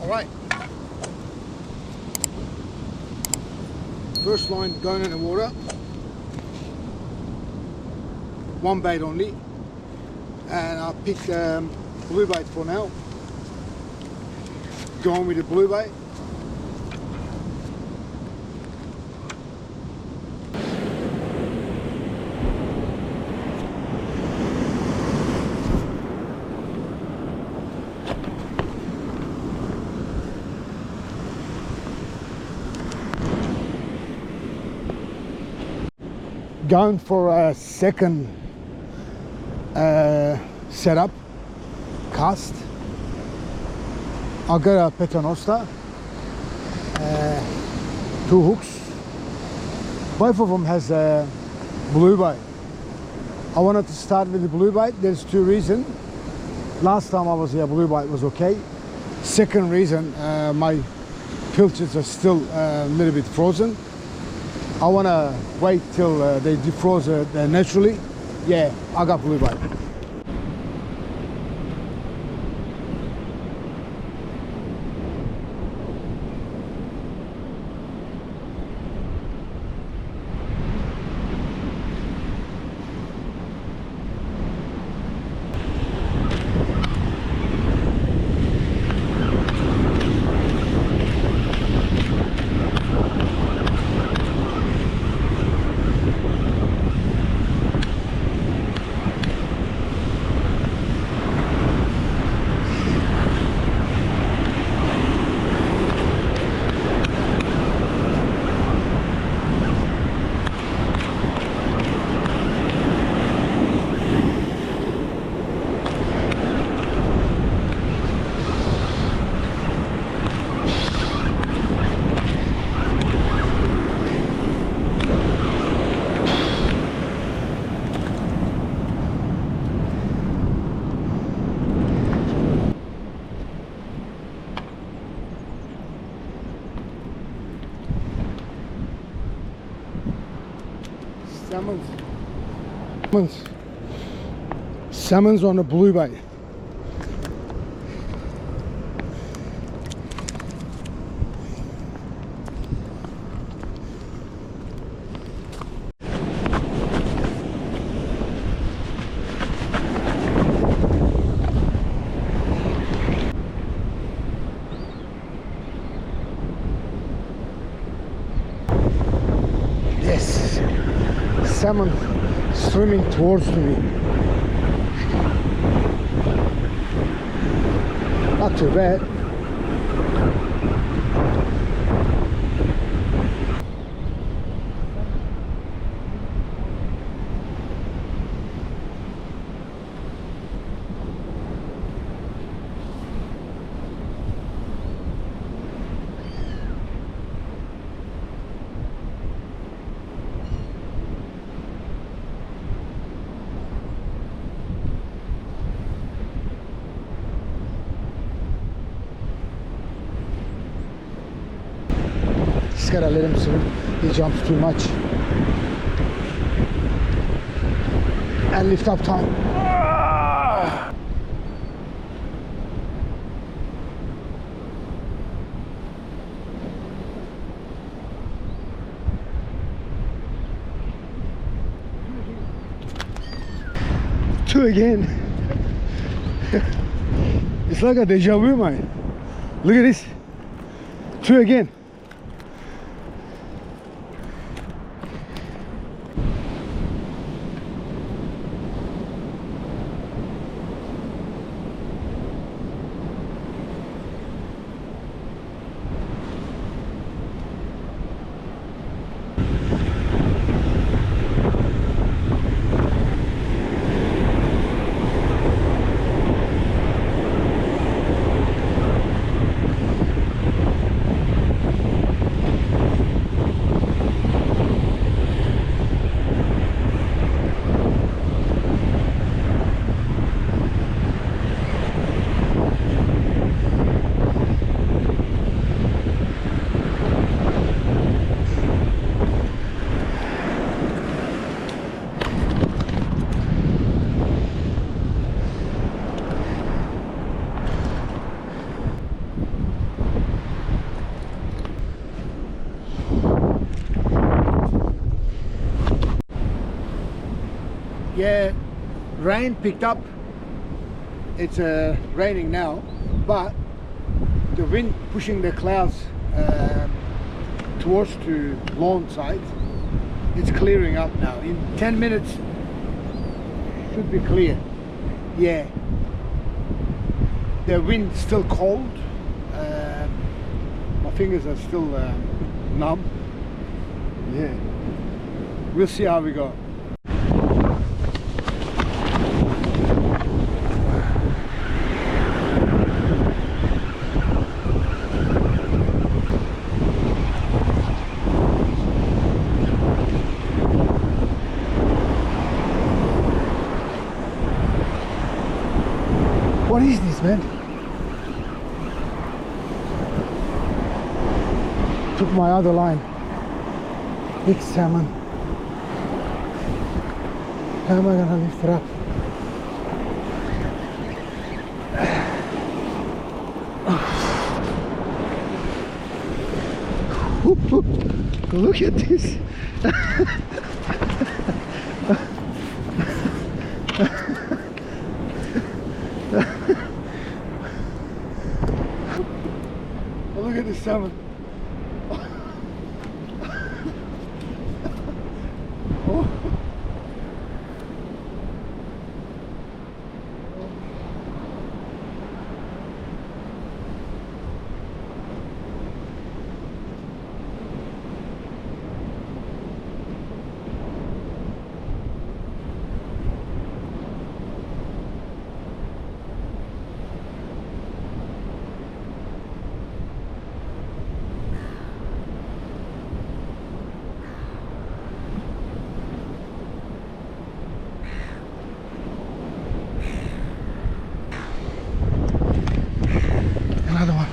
All right. First line going in the water. One bait only. And I picked blue bait for now. Going with the blue bait. Going for a second setup cast. I got a Paternoster, 2 hooks. Both of them has a blue bait. I wanted to start with the blue bait. There's 2 reasons. Last time I was here, blue bait was okay. Second reason, my pilchards are still a little bit frozen. I want to wait till they defroze naturally. Yeah, I got blue bait. Salmons on a blue bait. Yes, salmon swimming towards me. Not too bad. Gotta let him swim. He jumps too much. And lift up time. Two again. It's like a deja vu, man. Look at this. Two again. Yeah, rain picked up. It's raining now, but the wind pushing the clouds towards to Lorne side. It's clearing up now. In 10 minutes should be clear. Yeah, the wind's still cold. My fingers are still numb. Yeah, we'll see how we go. What is this, man? Took my other line. Big salmon. How am I gonna lift it up? Look at this. Look at this salmon. Oh. Another one.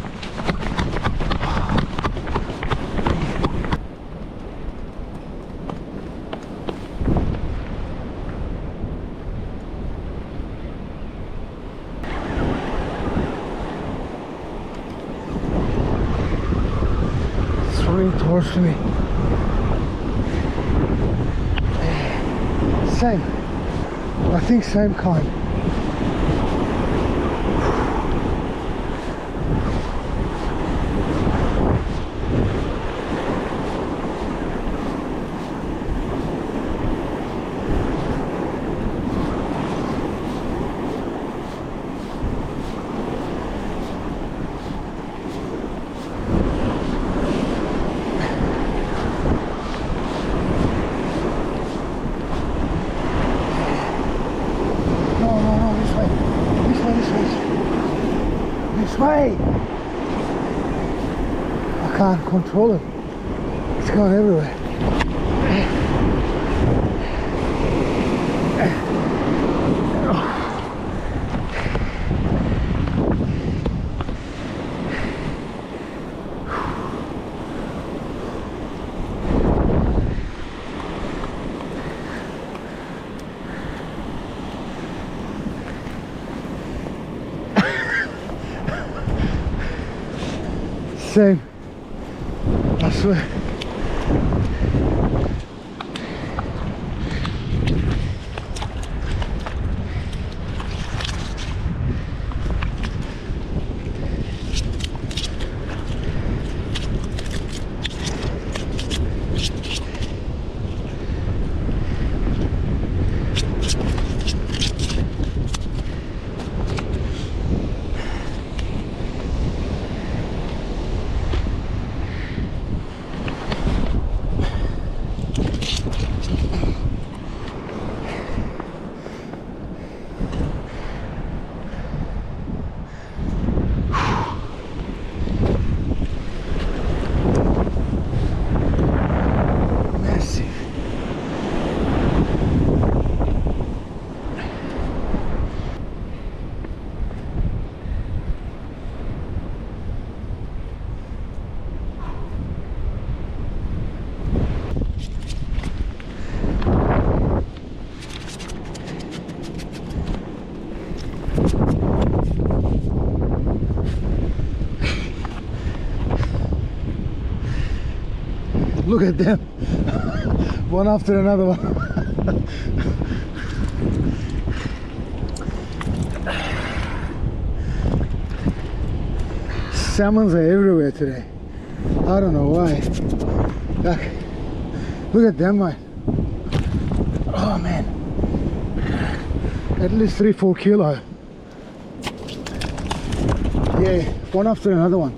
Swimming towards me. Same. I think same kind. This way! I can't control it. It's going everywhere. Same, I swear. Look at them, one after another one. Salmons are everywhere today. I don't know why. Look at them, mate. Oh man, at least 3-4 kilo. Yeah, one after another one.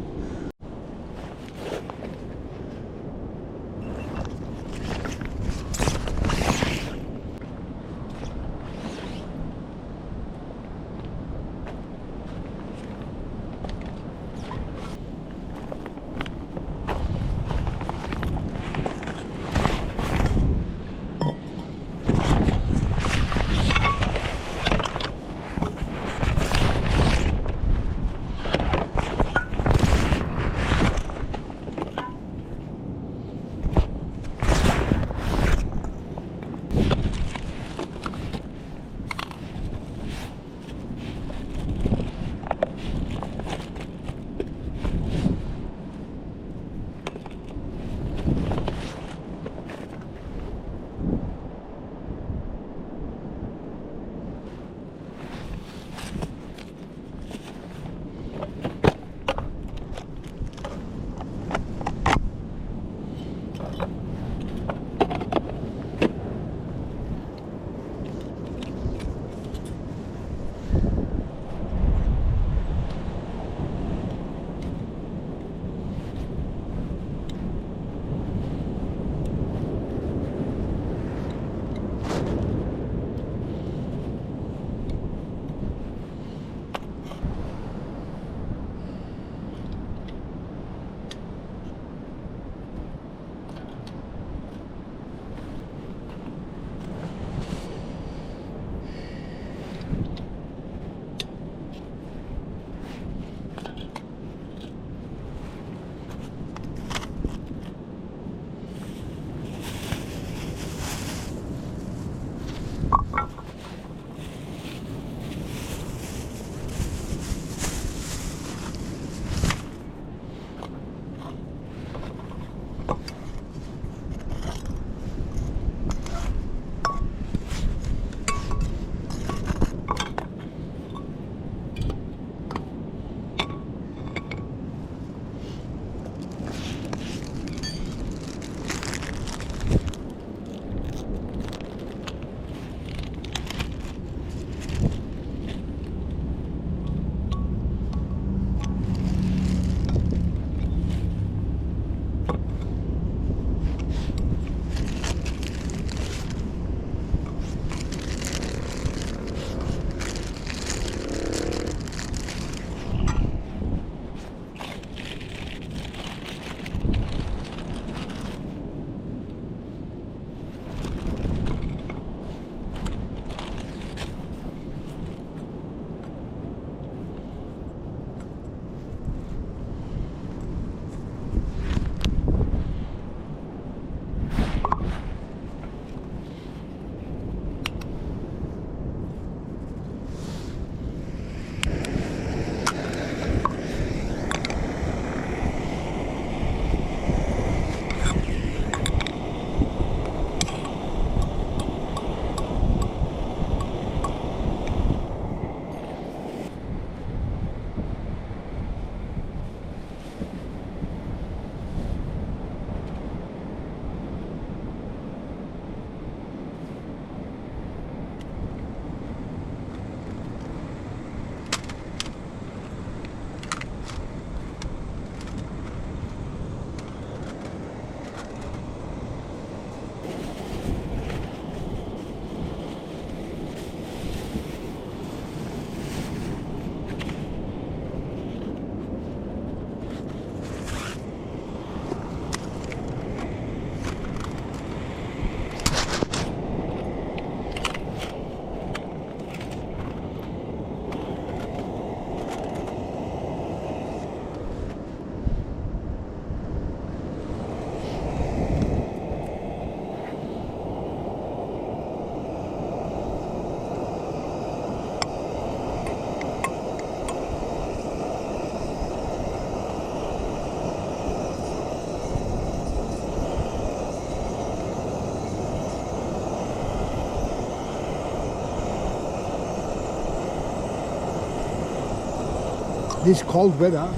This cold weather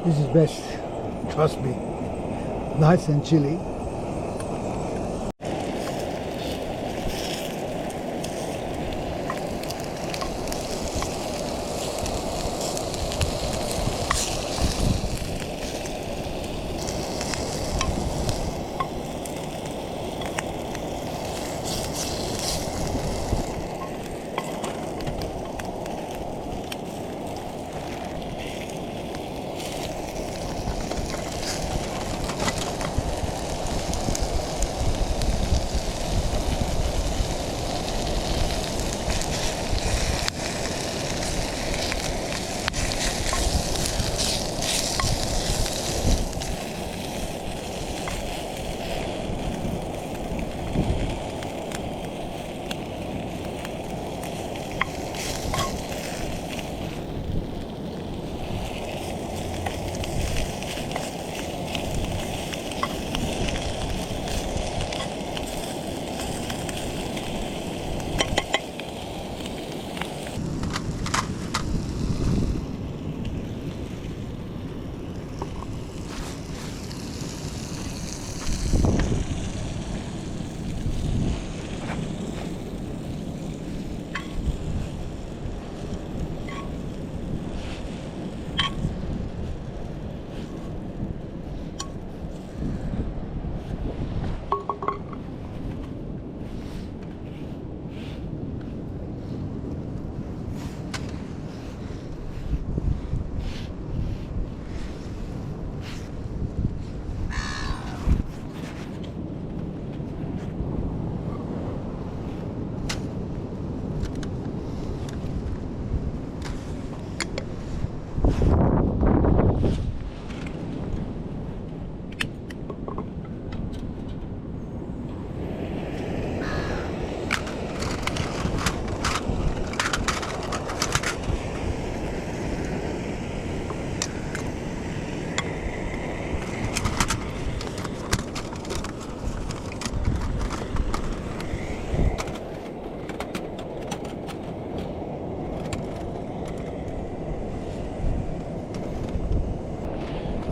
This is best, trust me. Nice and chilly.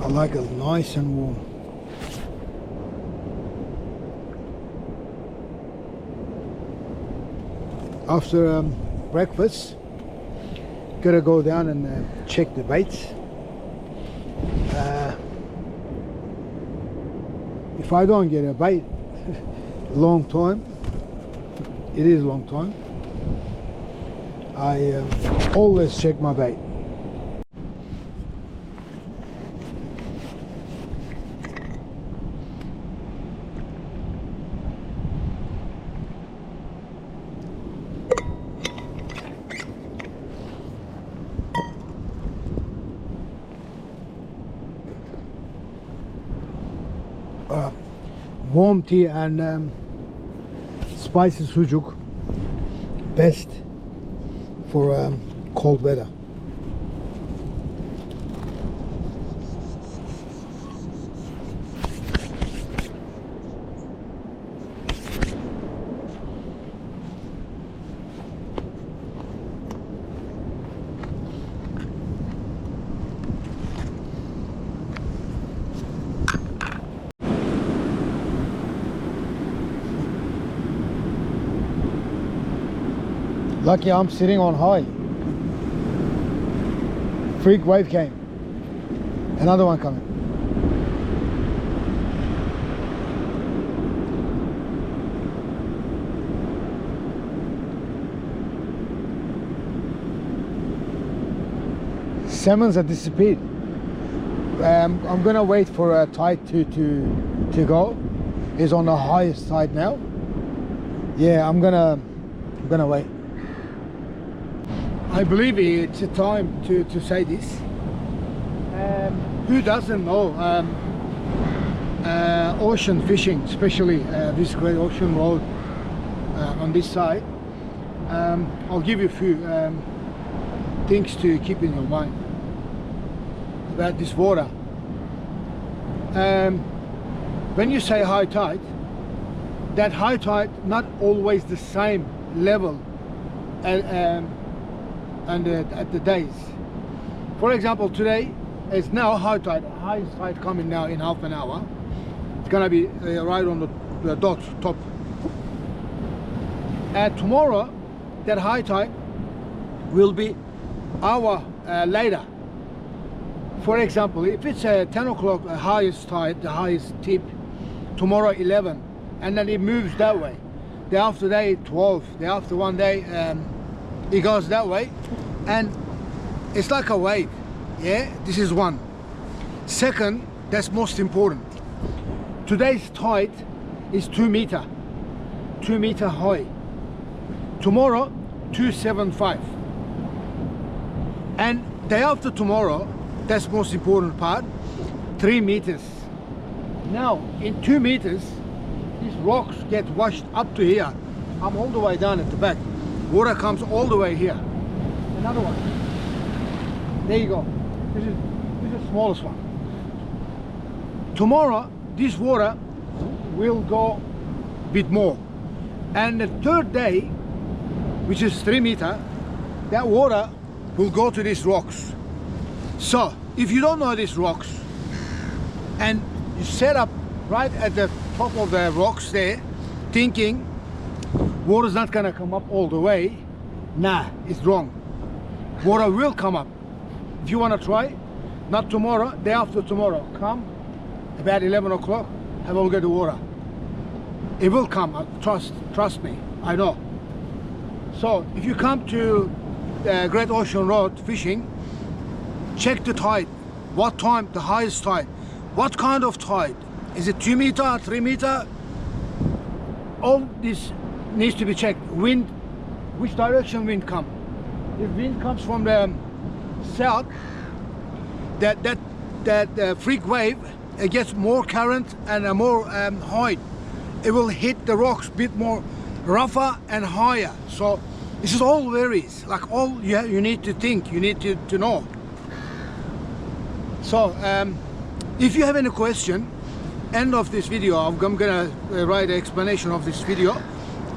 I like it nice and warm. After breakfast, gotta go down and check the baits. If I don't get a bait, long time, it is long time, I always check my bait. Warm tea and spicy sucuk, best for cold weather. Lucky I'm sitting on high. Freak wave came. Another one coming. Salmons have disappeared. I'm gonna wait for a tide to go. It's on the highest tide now. Yeah, I'm gonna wait. I believe it's a time to say this. Who doesn't know ocean fishing, especially this great ocean road on this side? I'll give you a few things to keep in your mind about this water. When you say high tide, that high tide not always the same level at the days. For example, today It's now high tide. Highest tide coming now in half an hour. It's gonna be right on the dot top. And tomorrow, that high tide will be hour later. For example, if it's 10 o'clock highest tide, the highest tip, tomorrow 11, and then it moves that way. The after day 12, the after one day it goes that way, and it's like a wave. Yeah, this is one. Second, that's most important. Today's tide is 2 meter high. Tomorrow 275, and day after tomorrow, that's most important part, 3 meters. Now in 2 meters, these rocks get washed up to here. I'm all the way down at the back. Water comes all the way here. Another one. There you go. This is the smallest one. Tomorrow, this water will go a bit more. And the third day, which is 3 meter, that water will go to these rocks. So if you don't know these rocks and you set up right at the top of the rocks there thinking water's not gonna come up all the way, nah, it's wrong. Water will come up. If you want to try, not tomorrow, day after tomorrow, come about 11 o'clock, have a look at the water. It will come, trust me, I know. So if you come to Great Ocean Road fishing, check the tide. What time, the highest tide? What kind of tide? Is it 2 meter, 3 meter? All this needs to be checked. Wind, which direction wind come? If wind comes from the south, that freak wave, it gets more current and more height. It will hit the rocks a bit more rougher and higher. So this is all varies. Like all you need to think, you need to know. So if you have any question, end of this video, I'm gonna write an explanation of this video,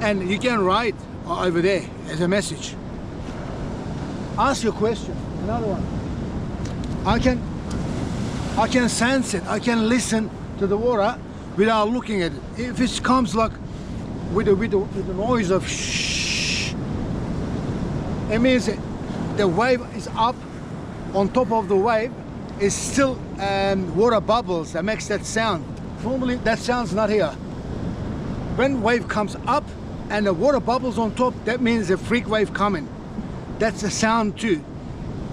and you can write over there as a message. Ask your question. Another one. I can sense it. I can listen to the water without looking at it. If it comes like with the noise of shh, it means the wave is up. On top of the wave is still water bubbles that makes that sound. Normally that sound's not here. When wave comes up and the water bubbles on top, that means a freak wave coming. That's the sound too.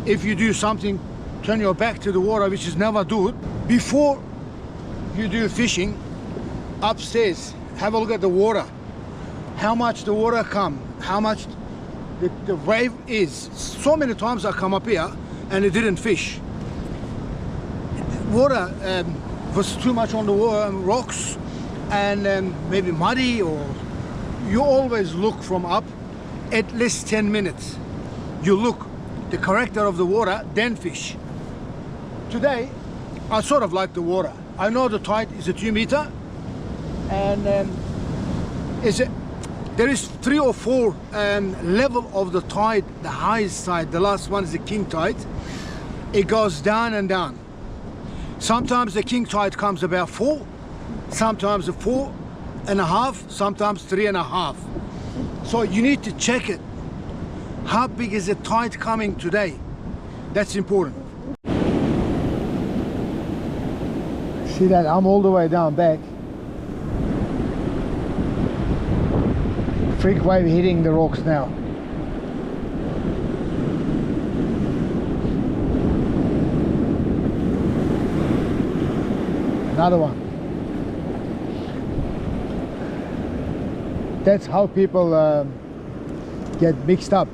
If you do something, turn your back to the water, which is never do it. Before you do fishing, upstairs, have a look at the water. How much the water come, how much the wave is. So many times I come up here and it didn't fish. Water was too much on the rocks and maybe muddy, or you always look from up at least 10 minutes. You look the character of the water, then fish. Today, I sort of like the water. I know the tide is a 2 meter, and there is 3 or 4 level of the tide. The highest tide, the last one is the king tide. It goes down and down. Sometimes the king tide comes about 4, sometimes a 4.5, sometimes 3.5. So you need to check it. How big is the tide coming today? That's important. See that? I'm all the way down back. Freak wave hitting the rocks now. Another one. That's how people get mixed up.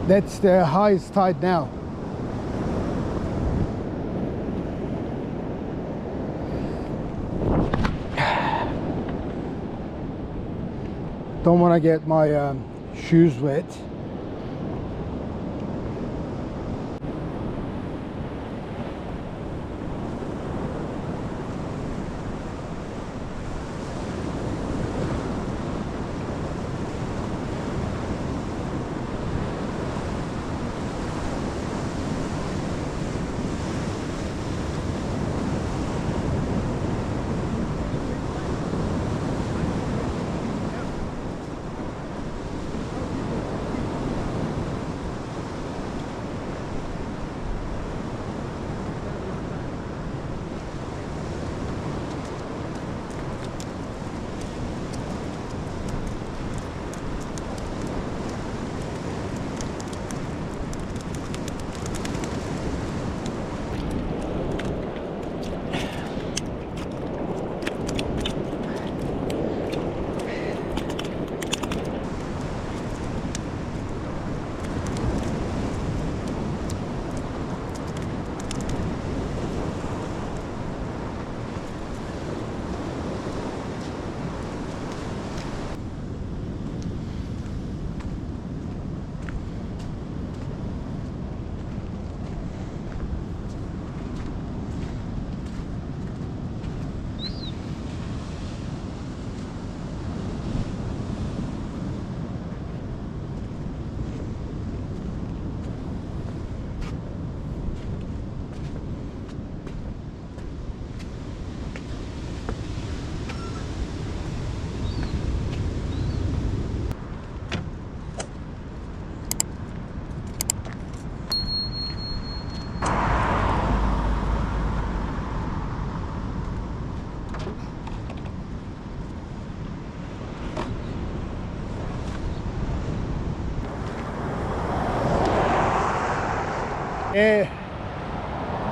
That's the highest tide now. Don't want to get my shoes wet.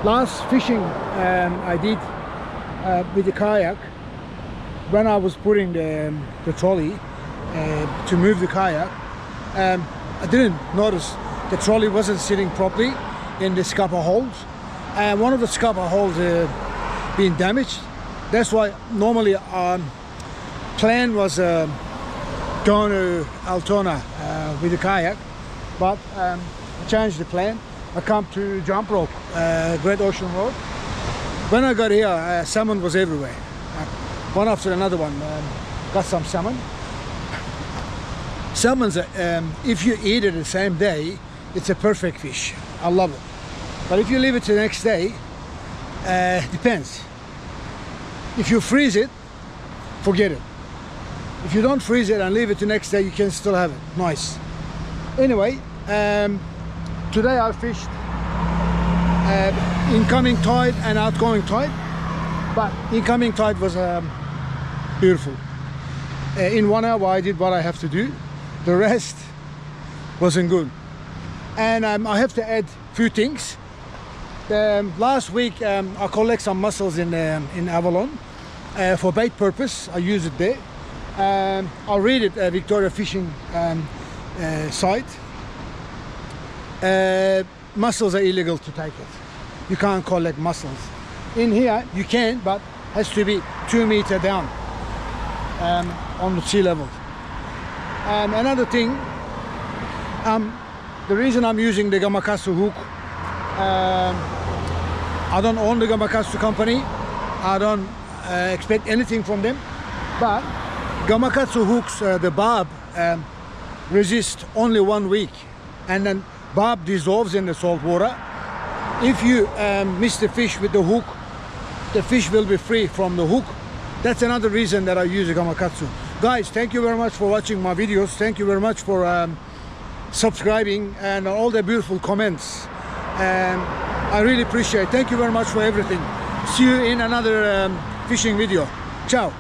Last fishing I did with the kayak, when I was putting the trolley to move the kayak, I didn't notice the trolley wasn't sitting properly in the scupper holes, and one of the scupper holes being damaged. That's why normally plan was going to Altona with the kayak, but I changed the plan. I come to jump rope, Great Ocean Road. When I got here, salmon was everywhere, one after another one. Got some salmon. Salmons, if you eat it the same day, it's a perfect fish. I love it. But if you leave it to the next day, depends. If you freeze it, forget it. If you don't freeze it and leave it the next day, you can still have it. Nice. Anyway, today I fished incoming tide and outgoing tide, but incoming tide was beautiful. In 1 hour I did what I have to do. The rest wasn't good. And I have to add a few things. Last week I collect some mussels in Avalon for bait purpose. I use it there. I'll read it, Victoria Fishing site. Mussels are illegal to take it. You can't collect mussels. In here you can, but has to be 2 meters down on the sea level. Another thing, the reason I'm using the Gamakatsu hook, I don't own the Gamakatsu company. I don't expect anything from them, but Gamakatsu hooks, the barb resist only 1 week, and then barb dissolves in the salt water. If you miss the fish with the hook, the fish will be free from the hook. That's another reason that I use a Gamakatsu. Guys, thank you very much for watching my videos. Thank you very much for subscribing and all the beautiful comments. I really appreciate it. Thank you very much for everything. See you in another fishing video. Ciao.